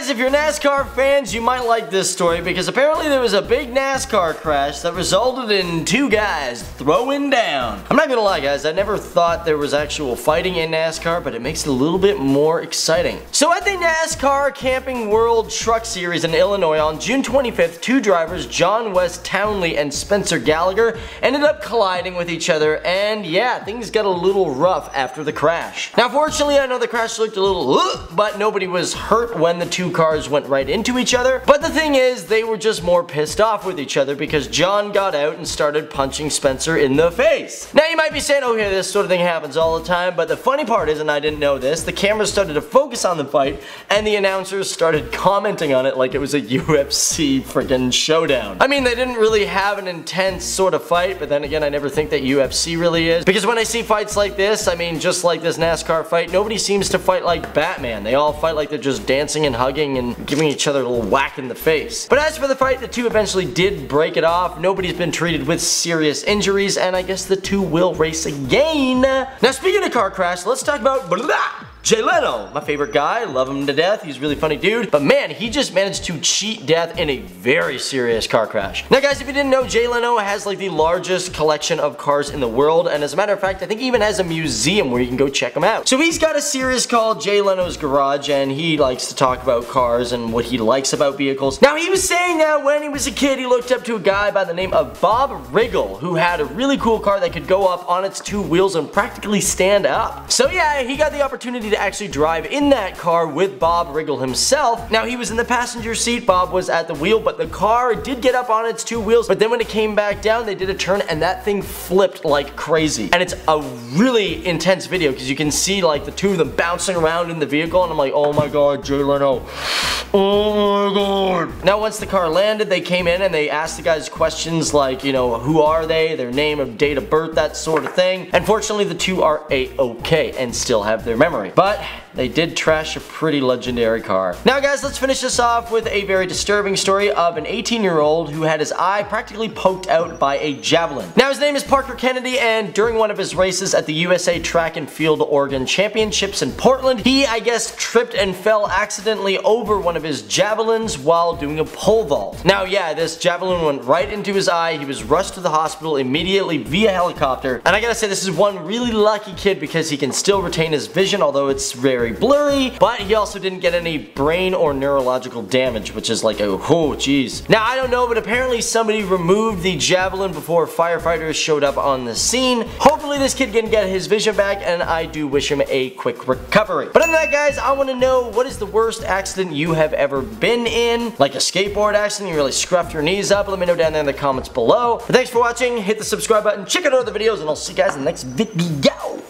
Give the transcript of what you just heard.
guys, if you're NASCAR fans, you might like this story because apparently there was a big NASCAR crash that resulted in two guys throwing down. I'm not gonna lie guys, I never thought there was actual fighting in NASCAR, but it makes it a little bit more exciting. So at the NASCAR Camping World Truck Series in Illinois on June 25th, two drivers, Wes Townley and Spencer Gallagher, ended up colliding with each other, and yeah, things got a little rough after the crash. Now fortunately, I know the crash looked a little but nobody was hurt when the two cars went right into each other. But the thing is, they were just more pissed off with each other because John got out and started punching Spencer in the face. Now you might be saying, okay, this sort of thing happens all the time, but the funny part is, and I didn't know this, the cameras started to focus on the fight and the announcers started commenting on it like it was a UFC freaking showdown. I mean, they didn't really have an intense sort of fight, but then again, I never think that UFC really is. Because when I see fights like this, I mean, just like this NASCAR fight, nobody seems to fight like Batman. They all fight like they're just dancing and hugging and giving each other a little whack in the face. But as for the fight, the two eventually did break it off. Nobody's been treated with serious injuries, and I guess the two will race again. Now speaking of car crash, let's talk about Jay Leno, my favorite guy, love him to death, he's a really funny dude, but man, he just managed to cheat death in a very serious car crash. Now guys, if you didn't know, Jay Leno has like the largest collection of cars in the world, and as a matter of fact, I think he even has a museum where you can go check him out. So he's got a series called Jay Leno's Garage, and he likes to talk about cars and what he likes about vehicles. Now he was saying that when he was a kid, he looked up to a guy by the name of Bob Riggle, who had a really cool car that could go up on its two wheels and practically stand up. So yeah, he got the opportunity to actually drive in that car with Bob Riggle himself. Now he was in the passenger seat, Bob was at the wheel, but the car did get up on its two wheels, but then when it came back down, they did a turn and that thing flipped like crazy. And it's a really intense video because you can see like the two of them bouncing around in the vehicle, and I'm like, oh my god, Jay Leno. Oh my god. Now once the car landed, they came in and they asked the guys questions like, you know, who are they, their name, of date of birth, that sort of thing. And fortunately, the two are A-okay and still have their memory. But they did trash a pretty legendary car. Now guys, let's finish this off with a very disturbing story of an 18-year-old who had his eye practically poked out by a javelin. Now his name is Parker Kennedy, and during one of his races at the USA Track and Field Oregon Championships in Portland, he, I guess, tripped and fell accidentally over one of his javelins while doing a pole vault. Now yeah, this javelin went right into his eye. He was rushed to the hospital immediately via helicopter, and I gotta say, this is one really lucky kid because he can still retain his vision, although it's very blurry, but he also didn't get any brain or neurological damage, which is like a oh geez. Now I don't know, but apparently somebody removed the javelin before firefighters showed up on the scene. Hopefully this kid can get his vision back, and I do wish him a quick recovery. But other than that guys, I want to know, what is the worst accident you have ever been in? Like a skateboard accident, you really scruffed your knees up? Let me know down there in the comments below. But thanks for watching, hit the subscribe button, check out other videos, and I'll see you guys in the next video.